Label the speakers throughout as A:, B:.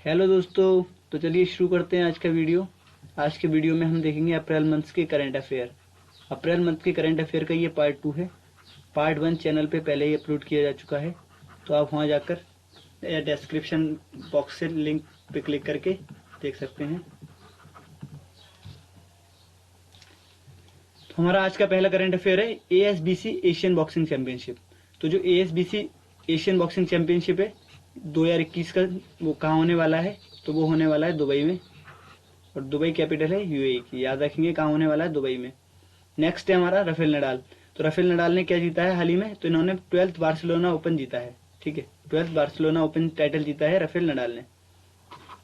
A: Hello दोस्तों, तो चलिए शुरू करते हैं आज का वीडियो। आज के वीडियो में हम देखेंगे अप्रैल मंथ के करंट अफेयर। अप्रैल मंथ के करंट अफेयर का ये पार्ट 2 है। पार्ट 1 चैनल पे पहले ही अपलोड किया जा चुका है, तो आप वहाँ जाकर या डिस्क्रिप्शन बॉक्स से लिंक पे क्लिक करके देख सकते हैं। तो हमारा आज का पहला करंट अफेयर है ASBC एशियन बॉक्सिंग चैंपियनशिप। तो जो ASBC एशियन बॉक्सिंग चैंपियनशिप है 2021 का, वो कहाँ होने वाला है? तो वो होने वाला है दुबई में, और दुबई कैपिटल है UAE की। याद रखेंगे कहाँ होने वाला है, दुबई में। नेक्स्ट है हमारा राफेल नडाल। तो राफेल नडाल ने क्या जीता है हाल ही में? तो इन्होंने 12th बार्सिलोना ओपन जीता है। ठीक है, 12th बार्सिलोना ओपन टाइटल जीता है राफेल नडाल ने।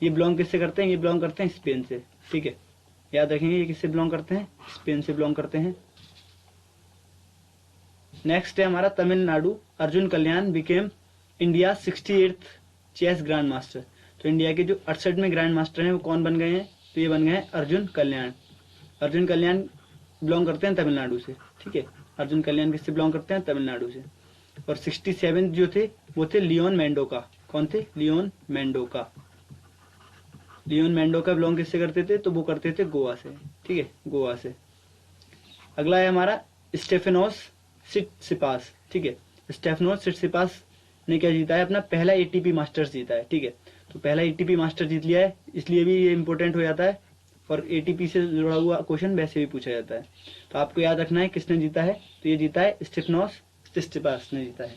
A: ये बिलोंग किससे करते हैं? ये बिलोंग करते हैं स्पेन से। ठीक है, याद रखेंगे ये किससे बिलोंग करते हैं? स्पेन से बिलोंग करते हैं। नेक्स्ट है हमारा Tamil Nadu. Arjun Kalyan became India 68th chess grand master. तो इंडिया के जो 68 में ग्रैंड मास्टर हैं वो कौन बन गए हैं? तो ये बन गए हैं अर्जुन कल्याण। अर्जुन कल्याण बिलोंग करते हैं तमिलनाडु से। ठीक है, अर्जुन कल्याण किससे बिलोंग करते हैं? तमिलनाडु से। और 67 जो थे वो थे लियोन मेंडोका। कौन थे? Leone Mendonca. Leone Mendonca belong किससे करते थे? तो वो करते थे गोवा से। ठीक है, गोवा से। अगला है हमारा स्टेफेनोस सिटसिपास। ठीक है, स्टेफेनोस सिटसिपास ने क्या जीता है? अपना पहला ATP मास्टर्स जीता है। ठीक है, तो पहला ATP मास्टर जीत लिया है, इसलिए भी ये इंपॉर्टेंट हो जाता है। और ATP से जुड़ा हुआ क्वेश्चन वैसे भी पूछा जाता है, तो आपको याद रखना है किसने जीता है। तो ये जीता है स्टेफेनोस सिटसिपास ने जीता है।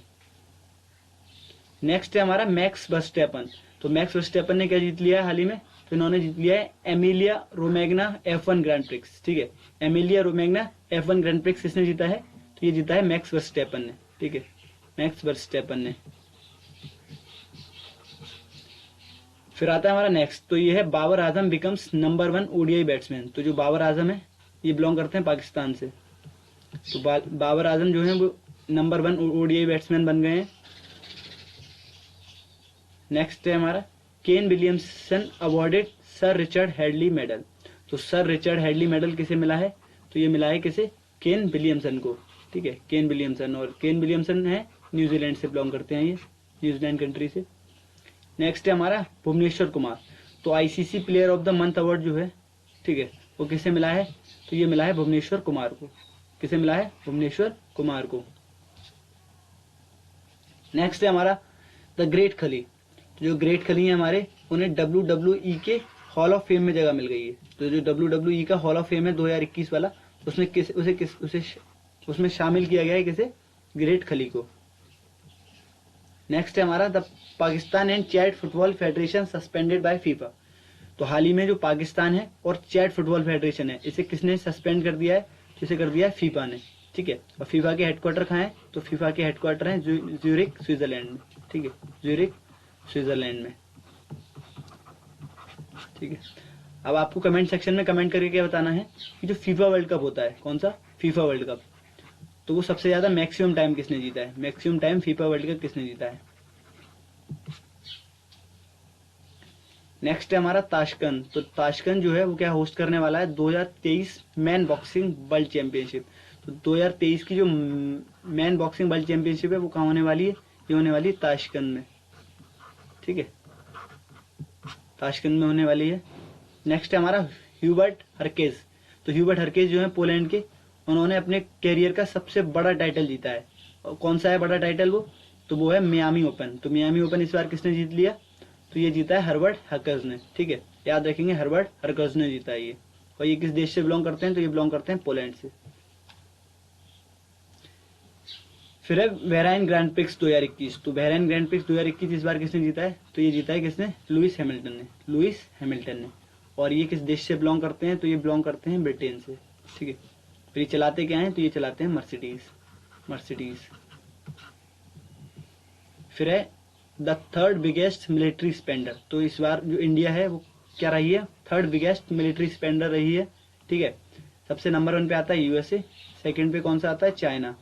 A: नेक्स्ट है हमारा मैक्स वर्स्टेपन। तो मैक्स वर्स्टेपन ने क्या जीत लिया है हाल ही में? तो इन्होंने जीत लिया है Emilia Romagna F1 grand prix. ठीक है, Emilia Romagna F1 grand prix किसने जीता है? तो ये जीता है मैक्स वर्स्टेपन ने। ठीक है, मैक्स वर्स्टेपन ने। फिर आता है हमारा नेक्स्ट, तो ये है Babar Azam becomes number 1 ODI batsman. तो जो बाबर आजम है ये बिलोंग करते हैं पाकिस्तान से। तो बाबर आजम जो है वो नंबर 1 ODI बैट्समैन बन गए हैं। नेक्स्ट है हमारा Kane Williamson awarded sir Richard Hadlee medal. तो सर रिचर्ड हेडली मेडल किसे मिला है? तो ये मिला है किसे? केन विलियमसन को। ठीक है, केन विलियमसन। और केन विलियमसन है न्यूजीलैंड से बिलोंग करते हैं, ये न्यूजीलैंड कंट्री से। नेक्स्ट है हमारा भुवनेश्वर कुमार। तो ICC player of the month award जो है, ठीक है, वो किसे मिला है? तो ये मिला है भुवनेश्वर कुमार को। किसे मिला है? भुवनेश्वर कुमार को। नेक्स्ट है हमारा द ग्रेट खली। तो जो ग्रेट खली है हमारे, उन्हें WWE के हॉल ऑफ फेम में जगह मिल गई है। तो जो WWE का हॉल ऑफ फेम है 2021 वाला, उसमें शामिल किया गया है किसे? ग्रेट खली को। नेक्स्ट है हमारा the Pakistan and chat football federation suspended bye FIFA. तो हाल ही में जो पाकिस्तान है और चैट फुटबॉल फेडरेशन है, इसे किसने सस्पेंड कर दिया है? जिसे कर दिया है फीफा ने। ठीक है, और फीफा के हेडक्वार्टर कहाँ है? तो फीफा के हेडक्वार्टर है ज्यूरिख स्विट्जरलैंड में। ठीक है, ज्यूरिख स्विट्जरलैंड में। ठीक है, अब आपको कमेंट सेक्शन में कमेंट करके क्या बताना है कि जो फीफा वर्ल्ड कप होता है, कौन सा? फीफा वर्ल्ड कप, तो वो सबसे ज्यादा मैक्सिमम टाइम किसने जीता है? Maximum time FIFA world cup किसने जीता है? नेक्स्ट है हमारा ताशकंद। तो ताशकंद जो है वो क्या होस्ट करने वाला है? 2023 मैन बॉक्सिंग वर्ल्ड चैंपियनशिप। तो 2023 की जो मैन बॉक्सिंग वर्ल्ड चैंपियनशिप है वो कहाँ होने वाली है? ये होने वाली है ताशकंद में। ठीक है, ताशकंद में होने वाली है। नेक्स्ट है हमारा ह्यूबर्ट हरकेज। तो ह्यूबर्ट हरकेज जो है पोलैंड के, उन्होंने अपने कैरियर का सबसे बड़ा टाइटल जीता है। और कौन सा है बड़ा टाइटल वो? तो वो है मियामी ओपन। तो मियामी ओपन इस बार किसने जीत लिया? तो ये जीता है हर्बर्ट हरकेज ने। ठीक है, याद रखेंगे हर्बर्ट हरकेज ने जीता है ये। और ये किस देश से बिलोंग करते हैं? तो ये बिलोंग करते हैं पोलैंड से। फिर है बहराइन ग्रैंड प्रिक्स 2021। तो बहराइन ग्रैंड प्रिक्स 2021 इस बार किसने जीता है? तो ये जीता है किसने? लुइस हैमिल्टन ने। लुइस हैमिल्टन ने। और ये किस देश से बिलोंग करते हैं? तो ये बिलोंग करते हैं ब्रिटेन से। ठीक है, फिर ये चलाते क्या है? तो ये चलाते हैं मर्सिडीज। फिर है the third biggest military spender. तो इस बार जो इंडिया है वो क्या रही है? थर्ड बिगेस्ट मिलिट्री स्पेंडर रही है। ठीक है, सबसे नंबर 1 पे आता है USA, सेकंड पे कौन सा आता है? चाइना,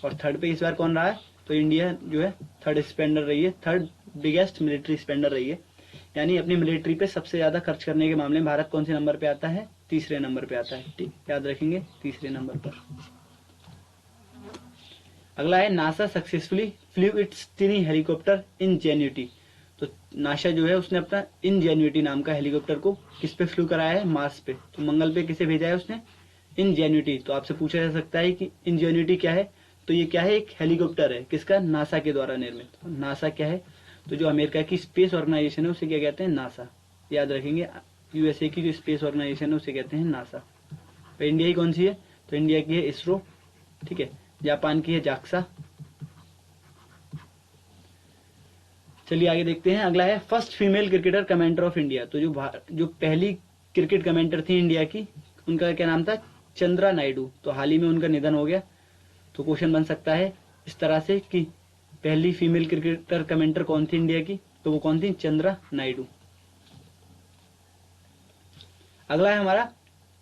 A: और थर्ड पे इस बार कौन रहा है? तो इंडिया जो है थर्ड स्पेंडर रही है, थर्ड बिगेस्ट मिलिट्री स्पेंडर रही है। यानी अपनी मिलिट्री पे सबसे ज्यादा खर्च करने के मामले में भारत कौन से नंबर पे आता है? तीसरे नंबर पे आता है। ठीक, याद रखेंगे तीसरे नंबर पर। अगला है NASA successfully flew its tiny helicopter in ingenuity. तो नासा जो है उसने अपना इनजेन्युइटी नाम का हेलीकॉप्टर को किस पे फ्लू कराया है, मार्स पे। तो मंगल पे किसे भेजा है उसने, इनजेन्युइटी। तो आपसे पूछा जा सकता है कि इनजेन्युइटी क्या है, तो ये क्या है, एक हेलीकॉप्टर है, किसका, नासा के द्वारा निर्मित। तो नासा क्या है, तो जो अमेरिका की स्पेस ऑर्गेनाइजेशन है उसे क्या कहते हैं, नासा। याद रखेंगे, यूएसए की जो स्पेस ऑर्गेनाइजेशन है उसे कहते हैं नासा। तो इंडिया की कौन सी है, तो इंडिया की है इसरो, ठीक है। जापान की है जाक्सा। चलिए आगे देखते हैं। अगला है first female cricketer commenter of India. तो जो पहली क्रिकेट कमेंटर थी इंडिया की, उनका क्या नाम था, चंद्रा नायडू। तो हाल ही में उनका निधन हो गया। तो क्वेश्चन बन सकता है इस तरह से कि पहली फीमेल क्रिकेटर कमेंटर कौन थी इंडिया की, तो वो कौन थी, चंद्रा नायडू। अगला है हमारा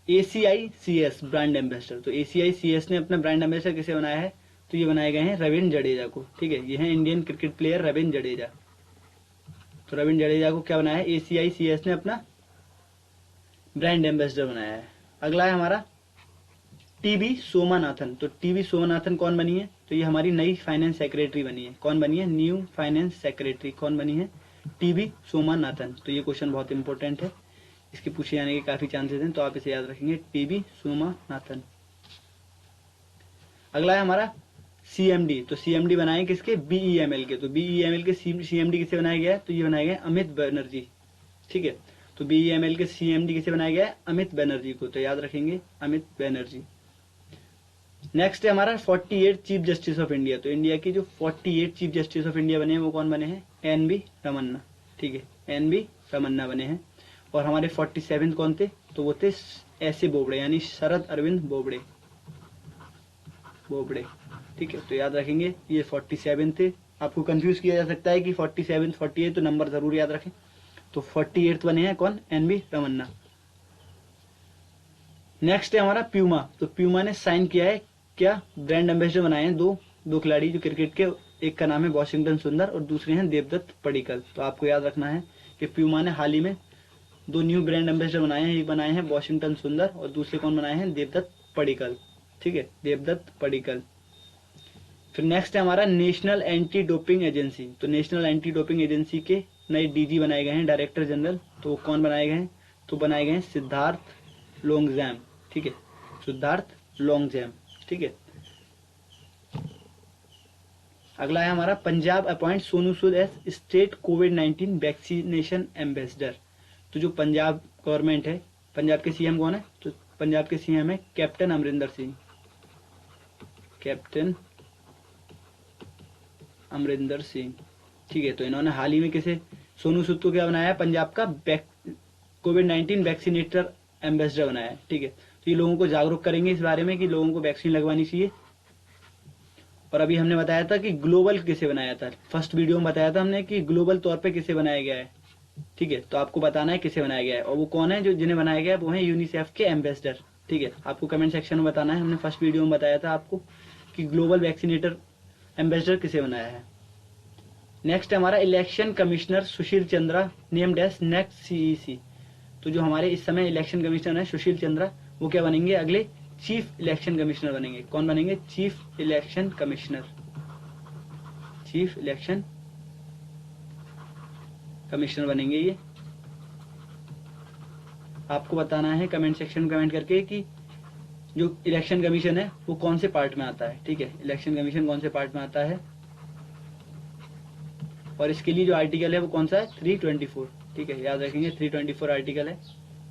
A: ACICS ब्रांड एम्बेसडर। तो ACICS ने अपना ब्रांड एम्बेसडर किसे बनाया है, तो ये बनाए गए हैं रविंद्र जडेजा को, ठीक है। ये है Indian cricket player Ravindra Jadeja. तो रविंद्र जडेजा को क्या बनाया है, ACICS ने अपना ब्रांड एम्बेसडर बनाया है। अगला है हमारा TB सोमानाथन। तो TB सोमानाथन कौन बनी है, तो ये हमारी नई फाइनेंस सेक्रेटरी बनी है। कौन बनी है, न्यू फाइनेंस सेक्रेटरी कौन बनी है, TB सोमानाथन। तो ये क्वेश्चन बहुत इंपॉर्टेंट है, इसके पूछे जाने के काफी चांसेस हैं, तो आप इसे याद रखेंगे, TB सोमानाथन। अगला है हमारा CMD। तो CMD बनाए किसके, BEML के। तो BEML के CMD किसे बनाया गया है, तो ये बनाया गया है अमित बनर्जी, ठीक है। तो BEML के CMD किसे बनाया गया है, अमित बनर्जी को। तो याद रखेंगे अमित बनर्जी। नेक्स्ट है हमारा 48 चीफ जस्टिस ऑफ इंडिया। तो इंडिया की जो 48 चीफ जस्टिस ऑफ इंडिया बने हैं वो कौन बने हैं, NB रमन्ना, ठीक है, NB रमन्ना बने हैं। और हमारे 47 कौन थे, तो वो थे ऐसे बोबड़े, यानी शरद अरविंद बोबड़े, ठीक है। तो याद रखेंगे ये 47 थे। आपको कंफ्यूज किया जा सकता है कि 47 48, तो नंबर जरूर याद रखें। तो 48 बने हैं कौन, NB रमन्ना। नेक्स्ट है हमारा प्यूमा। तो प्यूमा ने साइन किया है क्या, ब्रांड एम्बेसडर बनाए हैं दो खिलाड़ी जो क्रिकेट के, एक का नाम है वॉशिंगटन सुंदर और दूसरे हैं देवदत्त पडिक्कल। तो आपको याद रखना है कि प्यूमा ने हाल ही में 2 न्यू ब्रांड एम्बेसडर बनाए हैं। एक बनाए हैं वॉशिंगटन सुंदर और दूसरे कौन बनाए हैं, देवदत्त पडिक्कल, ठीक है, देवदत्त पडिक्कल। फिर नेक्स्ट है हमारा नेशनल एंटी डोपिंग एजेंसी। तो नेशनल एंटी डोपिंग एजेंसी के नए DG बनाए गए हैं, डायरेक्टर जनरल। तो कौन बनाए गए हैं, तो बनाए गए हैं सिद्धार्थ लोंगजैम, ठीक है, सिद्धार्थ लोंगजैम, ठीक है। अगला है हमारा Punjab appoint Sonu Sood as state कोविड-19 वैक्सीनेशन एम्बेसडर। तो जो पंजाब गवर्नमेंट है, पंजाब के CM कौन है, तो पंजाब के CM है कैप्टन अमरिंदर सिंह, कैप्टन अमरिंदर सिंह, ठीक है। तो इन्होंने हाल ही में किसे, सोनू सूद को क्या बनाया है, पंजाब का कोविड-19 वैक्सीनेटर एम्बेसडर बनाया है, ठीक है। तो ये लोगों को जागरूक करेंगे इस बारे में कि लोगों को वैक्सीन लगवानी चाहिए। और अभी हमने बताया था कि ग्लोबल किसे बनाया था, फर्स्ट वीडियो में बताया था हमने कि ग्लोबल तौर पे किसे बनाया गया है, ठीक है। तो आपको बताना है किसे बनाया गया है, और वो कौन है जो जिन्हें बनाया गया है, वो है यूनिसेफ के एम्बेसडर, ठीक है। आपको कमेंट सेक्शन में बताना है। हमने फर्स्ट वीडियो में बताया था आपको कि ग्लोबल वैक्सीनेटर एम्बेसडर किसे बनाया है। नेक्स्ट हमारा election commissioner Sushil Chandra named as next CEC। तो जो हमारे इस समय इलेक्शन कमिश्नर है सुशील चंद्रा, वो क्या बनेंगे, अगले चीफ इलेक्शन कमिश्नर बनेंगे। कौन बनेंगे, chief election commissioner, chief election commissioner बनेंगे ये। आपको बताना है कमेंट सेक्शन में कमेंट करके कि जो इलेक्शन कमीशन है वो कौन से पार्ट में आता है, ठीक है, इलेक्शन कमीशन कौन से पार्ट में आता है। और इसके लिए जो आर्टिकल है वो कौन सा है, 324, ठीक है, याद रखेंगे 324 आर्टिकल है।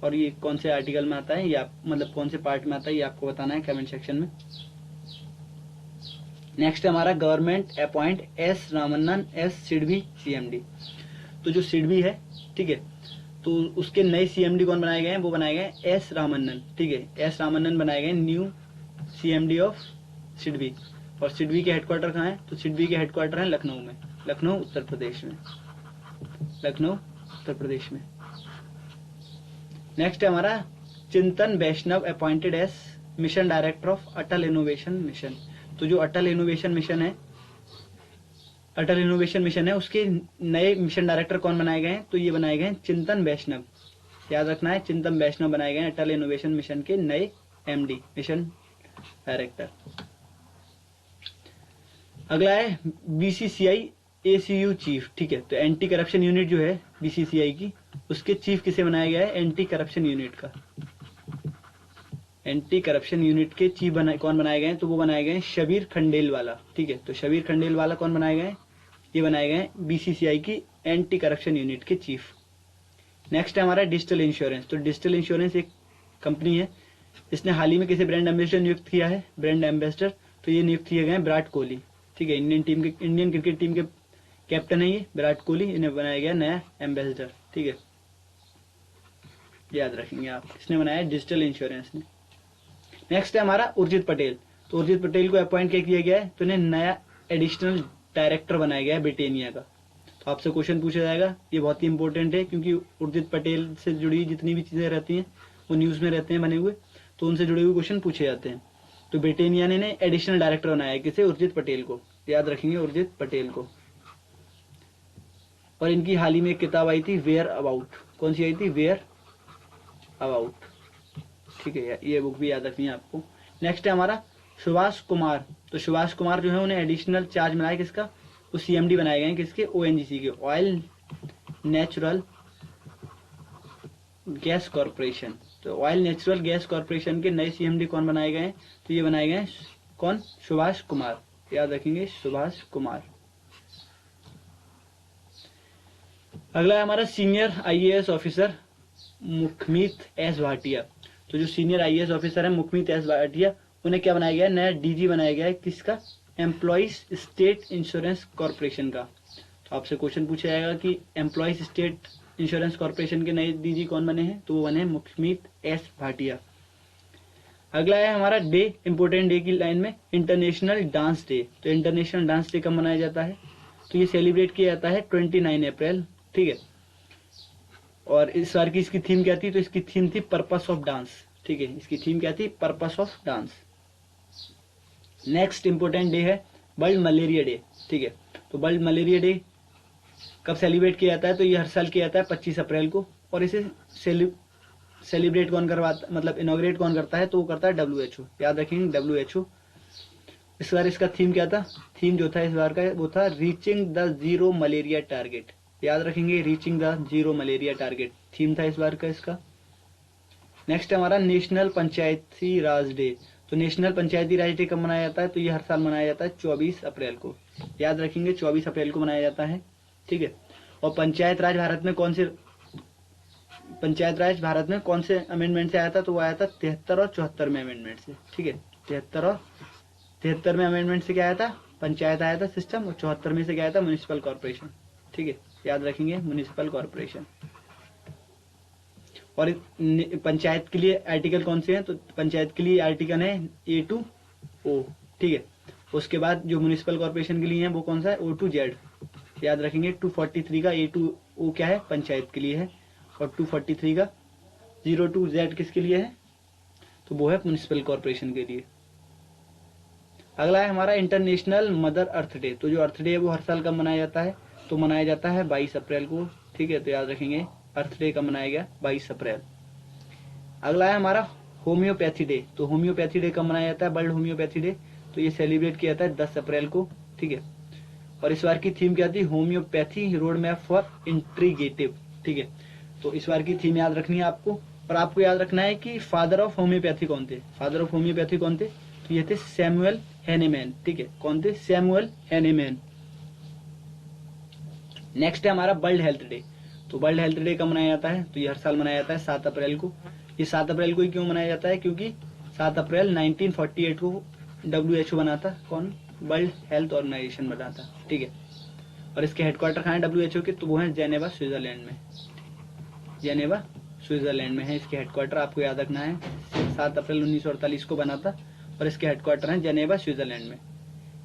A: और ये कौन से आर्टिकल में आता है, या मतलब कौन से पार्ट में आता है, ये आपको बताना है कमेंट सेक्शन में। नेक्स्ट हमारा government appoint S Ramann as SIDBI CMD। तो जो सिडबी है, ठीक है, तो उसके नए CMD कौन बनाए गए हैं, वो बनाए गए S रामन्नन, ठीक है, S रामन्नन बनाए गए न्यू CMD ऑफ सिडबी। और सिडबी के हेडक्वार्टर कहाँ है, तो सिडबी के हेडक्वार्टर है लखनऊ में, लखनऊ उत्तर प्रदेश में, लखनऊ उत्तर प्रदेश में। नेक्स्ट है हमारा Chintan Vaishnav appointed as mission director of Atal innovation mission. तो जो अटल इनोवेशन मिशन है उसके नए मिशन डायरेक्टर कौन बनाए गए हैं, तो ये बनाए गए हैं चिंतन वैष्णव। याद रखना है, चिंतन वैष्णव बनाए गए हैं अटल इनोवेशन मिशन के नए MD मिशन डायरेक्टर। अगला है BCCI ACU चीफ, ठीक है। तो एंटी करप्शन यूनिट जो है BCCI की, उसके चीफ किसे बनाया गया है, एंटी करप्शन यूनिट का, एंटी करप्शन यूनिट के चीफ कौन बनाए गए हैं, तो वो बनाए गए हैं शबीर खंडेलवाला, ठीक है। तो शबीर खंडेलवाला कौन बनाए गए हैं, ये बनाए गए हैं BCCI की एंटी करप्शन यूनिट के चीफ। नेक्स्ट है हमारा डिजिटल इंश्योरेंस। तो डिजिटल इंश्योरेंस एक कंपनी है, इसने हाल ही में किसे ब्रांड एम्बेसडर नियुक्त किया है, ब्रांड एम्बेसडर, तो ये नियुक्त किए गए हैं विराट कोहली, ठीक है। इंडियन क्रिकेट टीम के कैप्टन है ये विराट कोहली, इन्हें बनाया गया नया एम्बेसडर, ठीक है, याद रखेंगे आप, इसने बनाया डिजिटल इंश्योरेंस ने। नेक्स्ट है हमारा उर्जित पटेल। तो उर्जित पटेल को अपॉइंट क्या किया गया है, तो इन्हें नया एडिशनल डायरेक्टर बनाया गया है ब्रिटेनिया का। तो आपसे क्वेश्चन पूछा जाएगा, ये बहुत ही इंपॉर्टेंट है, क्योंकि उर्जित पटेल से जुड़ी जितनी भी चीजें रहती हैं वो न्यूज में रहते हैं बने हुए, तो उनसे जुड़े हुए क्वेश्चन पूछे जाते हैं। तो ब्रिटेनिया ने एडिशनल डायरेक्टर बनाया है किसे, उर्जित पटेल को, याद रखेंगे उर्जित पटेल को। और इनकी हाल ही में एक किताब आई थी वेयर अबाउट, कौन सी आई थी, वेयर अबाउट, ठीक है, ये बुक भी याद रखनी है आपको। नेक्स्ट है हमारा सुभाष कुमार। तो सुभाष कुमार जो है उन्हें एडिशनल चार्ज मिला है किसका, वो CMD बनाए गए हैं किसके, ONGC के, ऑयल नेचुरल गैस कॉर्पोरेशन। तो ऑयल नेचुरल गैस कॉर्पोरेशन के नए CMD कौन बनाए गए हैं, तो ये बनाए गए हैं कौन, सुभाष कुमार, याद रखेंगे सुभाष कुमार। अगला है हमारा senior IAS officer Mukhmeet S Bhatia. तो जो सीनियर IAS ऑफिसर है मुखमीत S भाटिया, उन्हें क्या बनाया गया है, नया DG बनाया गया है किसका, एम्प्लॉइज स्टेट इंश्योरेंस कॉर्पोरेशन का। तो आपसे क्वेश्चन पूछा जाएगा कि एम्प्लॉइज स्टेट इंश्योरेंस कॉर्पोरेशन के नए DG कौन बने हैं, तो वो बने मुखमीत S भाटिया। अगला है हमारा डे, इंपोर्टेंट डे की लाइन में इंटरनेशनल डांस डे। तो इंटरनेशनल डांस डे कब मनाया जाता है, तो ये सेलिब्रेट किया जाता है 29 अप्रैल, ठीक है। और इस बार की इसकी थीम क्या थी, तो इसकी थीम थी पर्पस ऑफ डांस, ठीक है, इसकी थीम क्या थी, purpose of dance. Next important day है वर्ल्ड मलेरिया डे, ठीक है। तो वर्ल्ड मलेरिया डे कब सेलिब्रेट किया जाता है, तो ये हर साल किया जाता है 25 अप्रैल को। और इसे सेलिब्रेट कौन करवाता, मतलब इनॉग्रेट कौन करता है, तो वो करता है WHO, याद रखेंगे WHO। इस बार इसका थीम क्या था, थीम जो था इस बार का वो था reaching the zero malaria target, याद रखेंगे reaching the zero malaria target theme था इस बार का इसका। नेक्स्ट हमारा नेशनल पंचायती राज डे। तो नेशनल पंचायती राज डे कब मनाया जाता है, तो ये हर साल मनाया जाता है 24 अप्रैल को, याद रखेंगे 24 अप्रैल को मनाया जाता है, ठीक है। और पंचायत राज भारत में कौन से अमेंडमेंट से आया था, तो वो आया था 73 और 74 में अमेंडमेंट से, ठीक है। 73 में अमेंडमेंट से क्या आया था, पंचायत आया था सिस्टम, और 74 में से क्या आया था, म्युनिसिपल कॉर्पोरेशन, ठीक है, याद रखेंगे म्युनिसिपल कॉर्पोरेशन। और पंचायत के लिए आर्टिकल कौन से हैं, तो पंचायत के लिए आर्टिकल है A to O, ठीक है। उसके बाद जो म्युनिसिपल कॉर्पोरेशन के लिए है वो कौन सा है, O to Z, याद रखेंगे। 243 का A to O क्या है, पंचायत के लिए है, और 243 का 0 to Z किसके लिए है, तो वो है म्युनिसिपल कॉर्पोरेशन के लिए। अगला है हमारा इंटरनेशनल मदर अर्थ डे। तो जो अर्थ डे है वो हर साल कब मनाया जाता है, तो मनाया जाता है 22 अप्रैल को, ठीक है। तो याद रखेंगे अर्थ डे कब मनाया गया, 22 अप्रैल। अगला है हमारा होम्योपैथी डे। तो होम्योपैथी डे कब मनाया जाता है, वर्ल्ड होम्योपैथी डे, तो ये सेलिब्रेट किया जाता है 10 अप्रैल को, ठीक है। और इस बार की थीम क्या थी, होम्योपैथी रोड मैप फॉर इंट्रीगेटिव, ठीक है। तो इस बार की थीम याद रखनी है आपको। और आपको याद रखना है कि फादर ऑफ होम्योपैथी कौन थे, फादर ऑफ होम्योपैथी कौन थे, तो ये थे सैमुअल हैनेमैन, ठीक है। कौन थे, सैमुअल हैनेमैन। नेक्स्ट है हमारा वर्ल्ड हेल्थ डे। तो वर्ल्ड हेल्थ डे कब मनाया जाता है, तो ये हर साल मनाया जाता है 7 अप्रैल को। ये 7 अप्रैल को ही क्यों मनाया जाता है, क्योंकि 7 अप्रैल 1948 को WHO बना था, कौन, वर्ल्ड हेल्थ ऑर्गेनाइजेशन बना था, ठीक है। और इसके हेडक्वार्टर कहाँ है WHO के, तो वो है जेनेवा स्विट्जरलैंड में, जेनेवा स्विट्जरलैंड में है इसके हेडक्वार्टर, आपको याद रखना है। 7 अप्रैल 1948 को बना था और इसके हेडक्वार्टर है जेनेवा स्विट्जरलैंड में।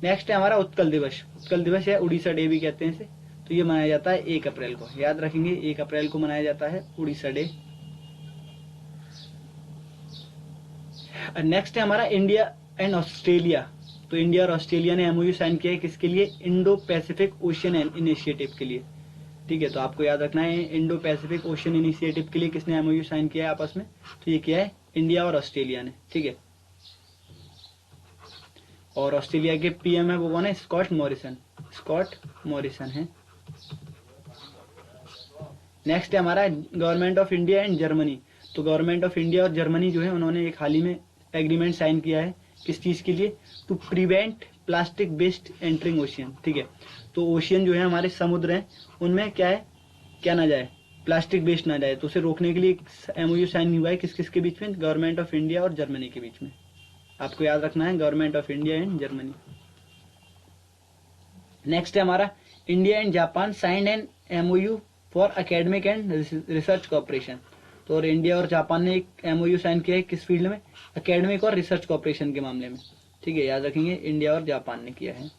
A: नेक्स्ट है हमारा उत्कल दिवस। उत्कल दिवस या उड़ीसा डे भी कहते हैं इसे। तो ये मनाया जाता है 1 अप्रैल को, याद रखेंगे 1 अप्रैल को मनाया जाता है उड़ीसा डे। नेक्स्ट है हमारा इंडिया एंड ऑस्ट्रेलिया। तो इंडिया और ऑस्ट्रेलिया ने MOU साइन किया है किसके लिए, इंडो पैसिफिक ओशियन इनिशिएटिव के लिए, ठीक है। तो आपको याद रखना है इंडो पैसिफिक ओशियन इनिशिएटिव के लिए किसने MOU साइन किया है आपस में, तो ये किया है इंडिया और ऑस्ट्रेलिया ने, ठीक है। और ऑस्ट्रेलिया के PM है वो कौन है, स्कॉट मॉरिसन, स्कॉट मॉरिसन है। नेक्स्ट है हमारा government of India and Germany. तो गवर्नमेंट ऑफ इंडिया और जर्मनी जो है उन्होंने एक हाल ही में एग्रीमेंट साइन किया है, किस चीज़ के लिए, to prevent plastic waste entering ocean. ठीक है, तो ओशियन जो है हमारे समुद्र हैं उनमें क्या है, क्या ना जाए, प्लास्टिक वेस्ट ना जाए, तो उसे रोकने के लिए एमओयू साइन हुआ है किस किस के बीच में, गवर्नमेंट ऑफ इंडिया और जर्मनी के बीच में। आपको याद रखना है, government of India and Germany. Next है हमारा India and Japan signed an MOU for academic and research cooperation. तो और इंडिया और जापान ने एक एमओयू साइन किया है किस फील्ड में, एकेडमिक और रिसर्च कोऑपरेशन के मामले में। ठीक है, याद रखेंगे, इंडिया और जापान ने किया है।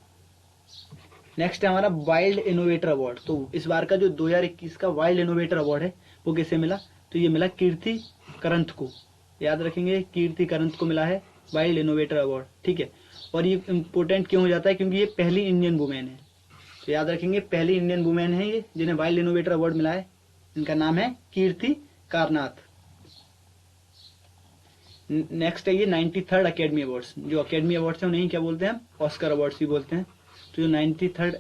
A: नेक्स्ट है हमारा वाइल्ड इनोवेटर अवार्ड। तो इस बार का जो 2021 का वाइल्ड इनोवेटर अवार्ड है वो किसे मिला, तो ये मिला कीर्ति करंत को। याद रखेंगे, कीर्ति करंत को मिला है वाइल्ड इनोवेटर अवार्ड। ठीक है, और ये इम्पोर्टेंट क्यों हो जाता है, क्योंकि ये पहली इंडियन वुमेन है। तो याद रखेंगे, पहली इंडियन वुमेन है ये जिन्हें वाइल्ड इनोवेटर अवार्ड मिला है। इनका नाम है कीर्ति कारनाथ। नेक्स्ट है ये 93rd अकेडमी अवार्ड्स। जो अकेडमी अवार्ड्स है उन्हें क्या बोलते हैं, ऑस्कर अवार्ड्स भी बोलते हैं। तो जो 93rd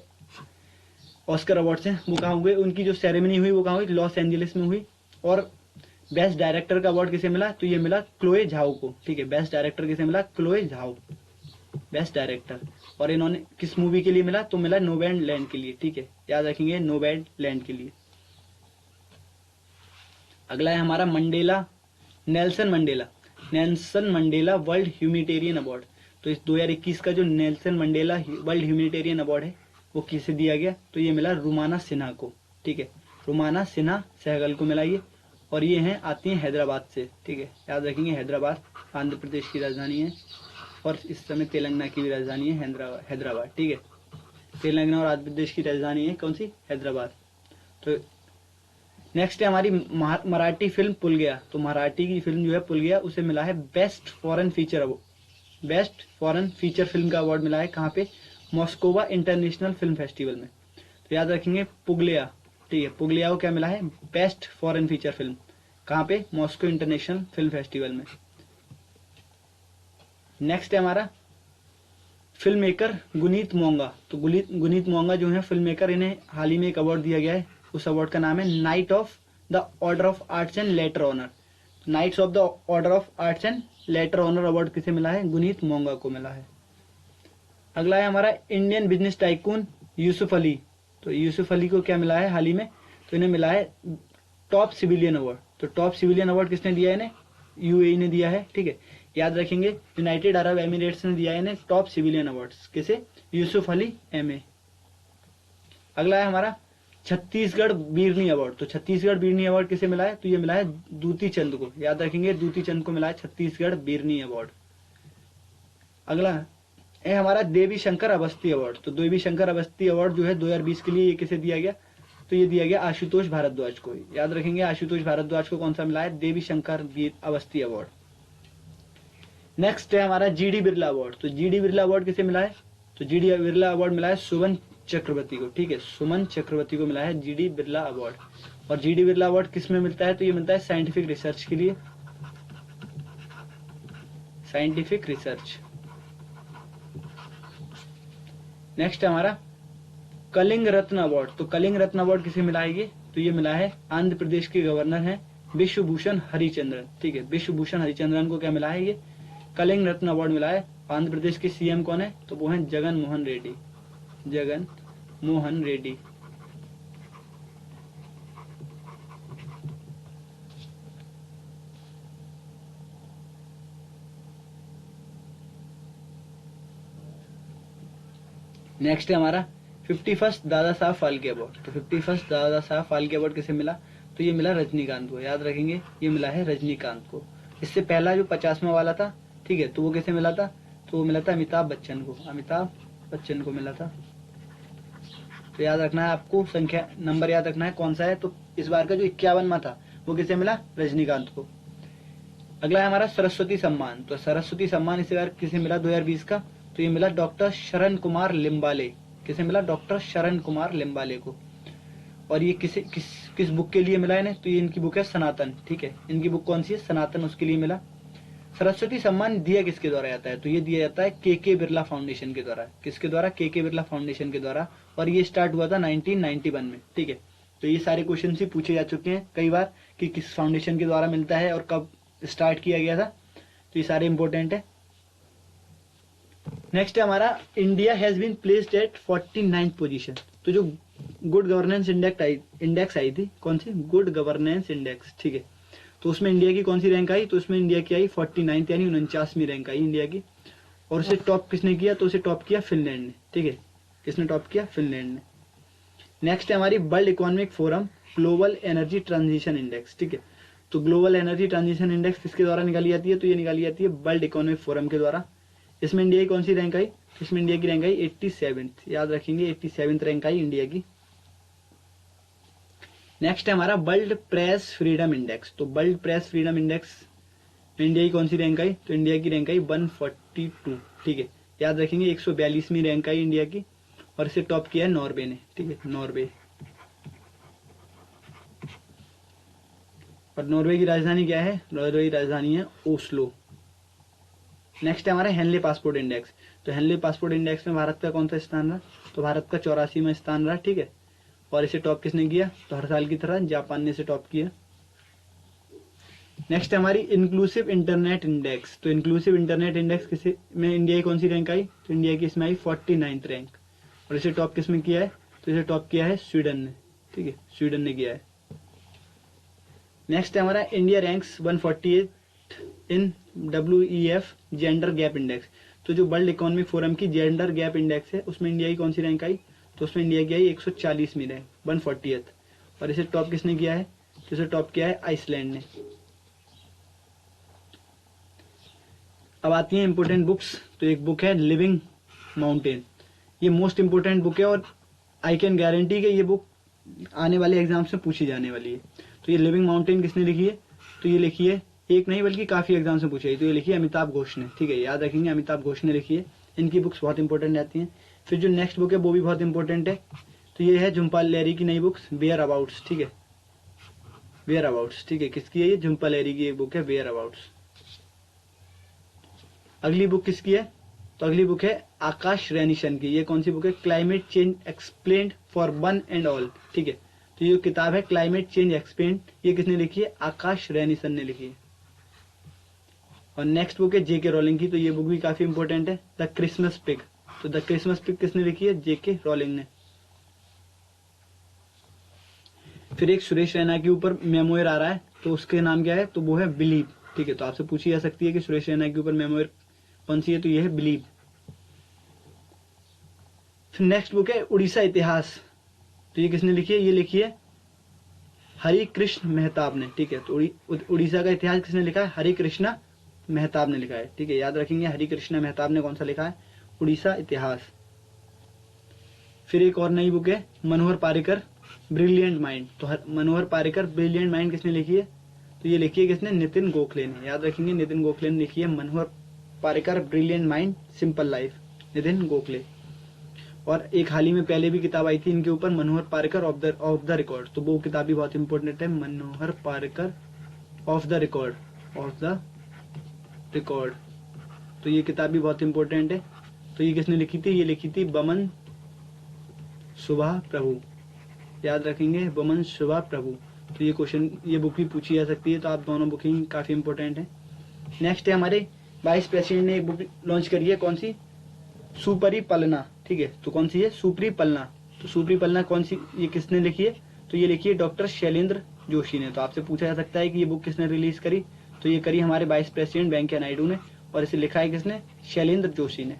A: ऑस्कर अवार्ड्स हैं वो कहाँ हुए, उनकी जो सेरेमनी हुई वो कहाँ हुई, लॉस एंजलिस में हुई। और बेस्ट डायरेक्टर का अवार्ड किसे मिला, तो ये मिला क्लोए झाओ को। ठीक है, बेस्ट डायरेक्टर किसे मिला, क्लोए झाओ, बेस्ट डायरेक्टर। और इन्होंने किस मूवी के लिए मिला, तो मिला नोमैड लैंड के लिए। ठीक है, याद रखेंगे, नोमैड लैंड के लिए। अगला है हमारा Mandela, Nelson Mandela world humanitarian award. तो इस 2021 का जो Nelson Mandela world humanitarian award है वो किसे दिया गया, तो ये मिला रुमाना सिन्हा को। ठीक है, रुमाना सिन्हा सहगल को मिला ये। और ये हैं, आती हैं हैदराबाद से। ठीक है, याद रखेंगे, हैदराबाद आंध्र प्रदेश की राजधानी है और इस समय तेलंगाना की भी राजधानी है हैदराबाद। ठीक है, तेलंगाना और आंध्र प्रदेश की राजधानी है कौन सी, हैदराबाद। तो नेक्स्ट है हमारी मराठी फिल्म पुल गया। तो मराठी की फिल्म जो है पुल गया उसे मिला है बेस्ट फॉरेन फीचर फिल्म का अवार्ड मिला है। कहाँ पे, मॉस्कोवा इंटरनेशनल फिल्म फेस्टिवल में। तो याद रखेंगे पुगलिया। ठीक है, पुगलिया को क्या मिला है, बेस्ट फॉरेन फीचर फिल्म। कहाँ पे, मॉस्को इंटरनेशनल फिल्म फेस्टिवल में। नेक्स्ट है हमारा फिल्म मेकर गुनीत मोंगा। तो गुनीत मोंगा जो है फिल्म मेकर, इन्हें हाल ही में एक अवार्ड दिया गया है। उस अवार्ड का नाम है knight of the order of arts and letter honour. Knights of the order of arts and letter honour award किसे मिला है, गुनीत मोंगा को मिला है। अगला है हमारा Indian business tycoon Yusuf Ali. तो यूसुफ अली को क्या मिला है हाल ही में, तो इन्हें मिला है टॉप सिविलियन अवार्ड। तो टॉप सिविलियन अवार्ड किसने दिया है, इन्हें यूएई ने दिया है। ठीक है, याद रखेंगे, यूनाइटेड अरब एमिरेट्स ने दिया है इन्हें टॉप सिविलियन अवार्ड्स। किसे, यूसुफ अली एमए। अगला है हमारा छत्तीसगढ़ बीरनी अवार्ड। तो छत्तीसगढ़ बीरनी अवार्ड किसे मिला है, तो ये मिला है दूती चंद को। याद रखेंगे, दूती चंद को मिला है छत्तीसगढ़ बीरनी अवार्ड। अगला है हमारा देवी शंकर अवस्थी अवार्ड। तो देवी शंकर अवस्थी अवार्ड जो है 2020 के लिए ये किसे दिया गया, तो ये दिया गया आशुतोष भारद्वाज को। याद रखेंगे, आशुतोष भारद्वाज को कौन सा मिला है, देवी शंकर अवस्थी अवार्ड। नेक्स्ट है हमारा जीडी बिरला अवार्ड। तो जीडी बिरला अवार्ड किसे मिला है, तो जीडी बिरला अवार्ड मिला है सुमन चक्रवर्ती को। ठीक है, सुमन चक्रवर्ती को मिला है जीडी बिरला अवार्ड। और जीडी बिरला अवार्ड किस में मिलता है, तो ये मिलता है साइंटिफिक रिसर्च के लिए, साइंटिफिक रिसर्च। नेक्स्ट हमारा कलिंग रत्न अवार्ड। तो कलिंग रत्न अवार्ड किसे मिला है ये, तो ये मिला है आंध्र प्रदेश के गवर्नर हैं विश्वभूषण हरिचंद्रन। ठीक है, विश्वभूषण हरिचंद्रन को क्या मिला है, ये कलिंग रत्न अवार्ड मिला है। आंध्र प्रदेश के सीएम कौन है, तो वो है जगन मोहन रेड्डी। नेक्स्ट है हमारा 51st दादा साहब फाल्के अवार्ड। तो 51st दादा साहब फाल्के अवार्ड किसे मिला, तो ये मिला रजनीकांत को। याद रखेंगे, ये मिला है रजनीकांत को। इससे पहला जो 50वां वाला था, ठीक है, तो वो किसे मिला था, तो वो मिला था अमिताभ बच्चन को मिला था। तो याद रखना है आपको, संख्या नंबर याद रखना है कौन सा है। तो इस बार का जो 51वां था वो किसे मिला, रजनीकांत को। अगला है हमारा सरस्वती सम्मान। तो सरस्वती सम्मान इस बार किसे मिला 2020 का, तो ये मिला डॉक्टर शरण कुमार लिम्बाले। किसे मिला, डॉक्टर शरण कुमार लिम्बाले को। और ये किस बुक के लिए मिला है, तो ये इनकी बुक है सनातन। ठीक है, इनकी बुक कौन सी है, सनातन, उसके लिए मिला। सरस्वती सम्मान दिया किसके द्वारा जाता है? तो ये दिया जाता है के बिरला फाउंडेशन के द्वारा। किसके द्वारा? के बिरला फाउंडेशन के द्वारा। और ये स्टार्ट हुआ था 1991 में। ठीक है, तो ये सारे क्वेश्चन ही पूछे जा चुके हैं कई बार कि किस फाउंडेशन के द्वारा मिलता है और कब स्टार्ट किया गया था, तो ये सारे इंपॉर्टेंट है। नेक्स्ट है हमारा, India has been placed at 49th position. तो जो गुड गवर्नेंस इंडेक्स आई थी, कौन सी? Good governance index. ठीक है, तो उसमें इंडिया की कौन सी रैंक आई? तो उसमें इंडिया की आई 49th, यानी 49वीं रैंक आई इंडिया की। और उसे टॉप किसने किया? तो उसे टॉप किया फिनलैंड ने। ठीक है, किसने टॉप किया? फिनलैंड ने। नेक्स्ट है हमारी world economic forum global energy transition index. ठीक है, तो ग्लोबल एनर्जी ट्रांजिशन इंडेक्स किसके द्वारा निकाली जाती है? तो ये निकाली जाती है वर्ल्ड इकोनॉमिक फोरम के द्वारा। इसमें इंडिया की कौन सी रैंक आई? इसमें इंडिया की रैंक आई 87th, याद रखेंगे 87th रैंक आई इंडिया की। नेक्स्ट है हमारा वर्ल्ड प्रेस फ्रीडम इंडेक्स। तो वर्ल्ड प्रेस फ्रीडम इंडेक्स में इंडिया की कौन सी रैंक आई? तो इंडिया की रैंक आई 142। ठीक है, याद रखेंगे 142वीं रैंक आई इंडिया की। और इसे टॉप किया है नॉर्वे ने। ठीक है, नॉर्वे। और नॉर्वे की राजधानी क्या है? नॉर्वे की राजधानी है ओस्लो। नेक्स्ट है हमारा हेनले पासपोर्ट इंडेक्स। तो हेनले पासपोर्ट इंडेक्स में भारत का कौन सा स्थान रहा? तो भारत का 84वां स्थान रहा। ठीक है, और इसे टॉप किसने किया? तो हर साल की तरह जापान ने इसे टॉप किया। नेक्स्ट है हमारी इंक्लूसिव इंटरनेट इंडेक्स। तो इंक्लूसिव इंटरनेट इंडेक्स किसे में इंडिया की कौन सी रैंक आई? तो इंडिया की इसमें आई 49th रैंक। और इसे टॉप किसने किया है? तो इसे टॉप किया है स्वीडन ने। ठीक है, स्वीडन ने किया है। नेक्स्ट है हमारा इंडिया रैंक्स 148 इन WEF जेंडर गैप इंडेक्स। तो जो वर्ल्ड इकोनॉमिक फोरम की जेंडर गैप इंडेक्स है, उसमें इंडिया की कौन सी रैंक आई? तो उसमें इंडिया की आई 140वीं रैंक, 140th। और इसे टॉप किसने किया है? तो इसे टॉप किया है आइसलैंड ने। अब आती है इंपोर्टेंट बुक्स। तो एक बुक है लिविंग माउंटेन। ये मोस्ट इंपोर्टेंट बुक है और आई कैन गारंटी कि ये बुक आने वाले एग्जाम से पूछी जाने वाली है। तो ये लिविंग माउंटेन किसने लिखी है? तो ये लिखी है, एक नहीं बल्कि काफी एग्जाम से पूछी है। तो ये लिखी है अमिताभ घोष ने। ठीक है, याद रखेंगे अमिताभ घोष ने लिखी है। इनकी बुक्स बहुत इंपॉर्टेंट रहती हैं। फिर जो नेक्स्ट बुक है वो भी बहुत इंपॉर्टेंट है। तो ये है झुम्पा लहरी की नई बुक्स वेयर अबाउट्स। ठीक है, वेयर अबाउट्स। ठीक है, किसकी है ये? झुम्पा लहरी की एक बुक है वेयर अबाउट्स। अगली बुक किसकी है? तो अगली बुक है आकाश रैनीशन की। ये कौन सी बुक है? Climate change explained for one and all. ठीक है, तो ये किताब है क्लाइमेट चेंज एक्सप्लेन्ड, ये किसने लिखी है? आकाश रैनीसन ने लिखी है। और नेक्स्ट बुक है जेके रोलिंग की। तो ये बुक भी काफी इंपॉर्टेंट है, द क्रिसमस पिग। तो द क्रिसमस पिग किसने लिखी है? जेके रोलिंग ने। फिर एक सुरेश रैना के ऊपर मेमोयर आ रहा है, तो उसके नाम क्या है? तो वो है बिलीव। ठीक है, तो आपसे पूछी जा सकती है कि सुरेश रैना के ऊपर मेमोयर कौन सी है? तो ये है बिलीव। फिर नेक्स्ट बुक है उड़ीसा इतिहास। तो ये किसने लिखी है? ये लिखी है हरि कृष्ण मेहताब ने। ठीक है, तो उड़ीसा का इतिहास किसने लिखा है? हरि कृष्णा मेहताब ने लिखा है। ठीक है, याद रखेंगे हरि कृष्णा मेहताब ने कौन सा लिखा है? उड़ीसा इतिहास। फिर एक और नई बुक है मनोहर पारिकर ब्रिलियंट माइंड। तो मनोहर पारिकर ब्रिलियंट माइंड किसने लिखी है? तो ये लिखी है किसने? नितिन गोखले ने। याद रखेंगे नितिन गोखले ने लिखी है Manohar Parrikar brilliant mind simple life, Nitin Gokhale. और एक हाल ही में पहले भी किताब आई थी इनके ऊपर, Manohar Parrikar off the record. तो वो किताब भी बहुत इंपॉर्टेंट है, Manohar Parrikar off the record, off the record. तो ये किताब भी बहुत इंपॉर्टेंट है। तो ये किसने लिखी थी? ये लिखी थी बमन सुभा प्रभु। याद रखेंगे बमन सुभा प्रभु। तो ये बुक भी पूछी जा सकती है। तो आप दोनों बुकिंग काफी इंपॉर्टेंट है। नेक्स्ट है हमारे वाइस प्रेसिडेंट ने एक बुक लॉन्च करी है, कौन सी? सुपरी पलना। ठीक है, तो कौन सी है? सुपरी पलना। तो सुपरी पलना कौन सी, ये किसने लिखी है? तो ये लिखी है डॉक्टर शैलेंद्र जोशी ने। तो आपसे पूछा जा सकता है कि ये बुक किसने रिलीज करी? तो ये करी हमारे वाइस प्रेसिडेंट वेंकैया नायडू ने। और इसे लिखा है किसने? शैलेंद्र जोशी ने।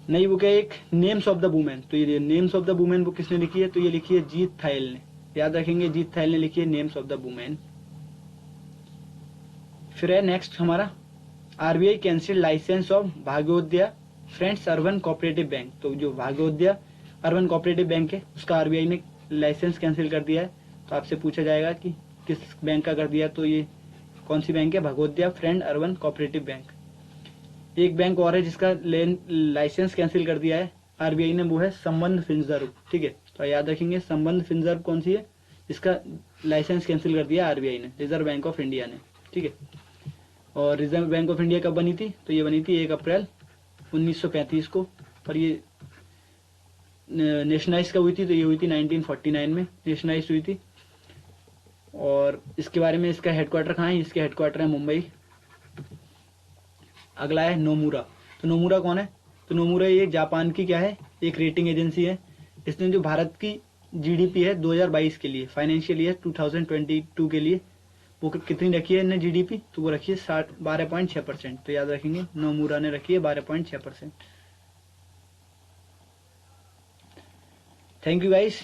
A: नई बुक है एक नेम्स ऑफ द वुमेन। तो ये names of the women book किसने लिखी है? तो ये लिखी है जीत थायल ने। याद रखेंगे जीत थायल ने लिखी है नेम्स ऑफ द वुमेन। फिर है नेक्स्ट हमारा RBI cancel licence of Bhagyodaya friends urban cooperative bank. तो जो भाग्योदय अर्बन कोऑपरेटिव बैंक है उसका आरबीआई ने लाइसेंस कैंसिल कर दिया है। तो आपसे पूछा जाएगा कि किस बैंक का कर दिया? तो ये कौन सी बैंक है? भाग्योदय फ्रेंड अर्बन कोऑपरेटिव बैंक। एक बैंक और है जिसका लाइसेंस कैंसिल कर दिया है आरबीआई ने, वो है संबंध फिनजर्व। ठीक है, तो याद रखेंगे संबंध फिनजर्व कौन सी है? इसका लाइसेंस कैंसिल कर दिया आरबीआई ने, रिजर्व बैंक ऑफ इंडिया ने। ठीक है, और रिजर्व बैंक ऑफ इंडिया कब बनी थी? तो ये बनी थी 1 अप्रैल 1935 को। और ये नेशनलाइज कब हुई थी? तो ये हुई थी 1949 में नेशनलाइज हुई थी। और इसके बारे में, इसका हेडक्वार्टर कहाँ है? इसके हेडक्वार्टर है मुंबई। अगला है नोमुरा। तो नोमुरा कौन है? तो नोमुरा ये जापान की क्या है? एक रेटिंग एजेंसी है। इसने जो भारत की जीडीपी है 2022 के लिए, फाइनेंशियल ईयर 2022 के लिए, वो कितनी रखी है इन्हें जीडीपी? तो वो रखी है 12.6%। तो याद रखेंगे, नोमुरा ने रखी है 12.6%। थैंक यू गाइस,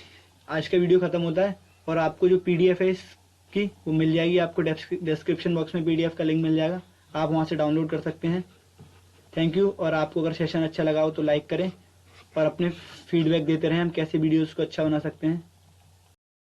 A: आज का वीडियो खत्म होता है। और आपको जो पीडीएफ है इसकी, वो मिल जाएगी आपको डिस्क्रिप्शन बॉक्स में, पीडीएफ का लिंक मिल जाएगा, आप वहां से डाउनलोड कर सकते हैं। Thank you. और आपको अगर सेशन अच्छा लगा हो तो लाइक करें और अपने फीडबैक देते रहें हम कैसे वीडियोस को अच्छा बना सकते हैं।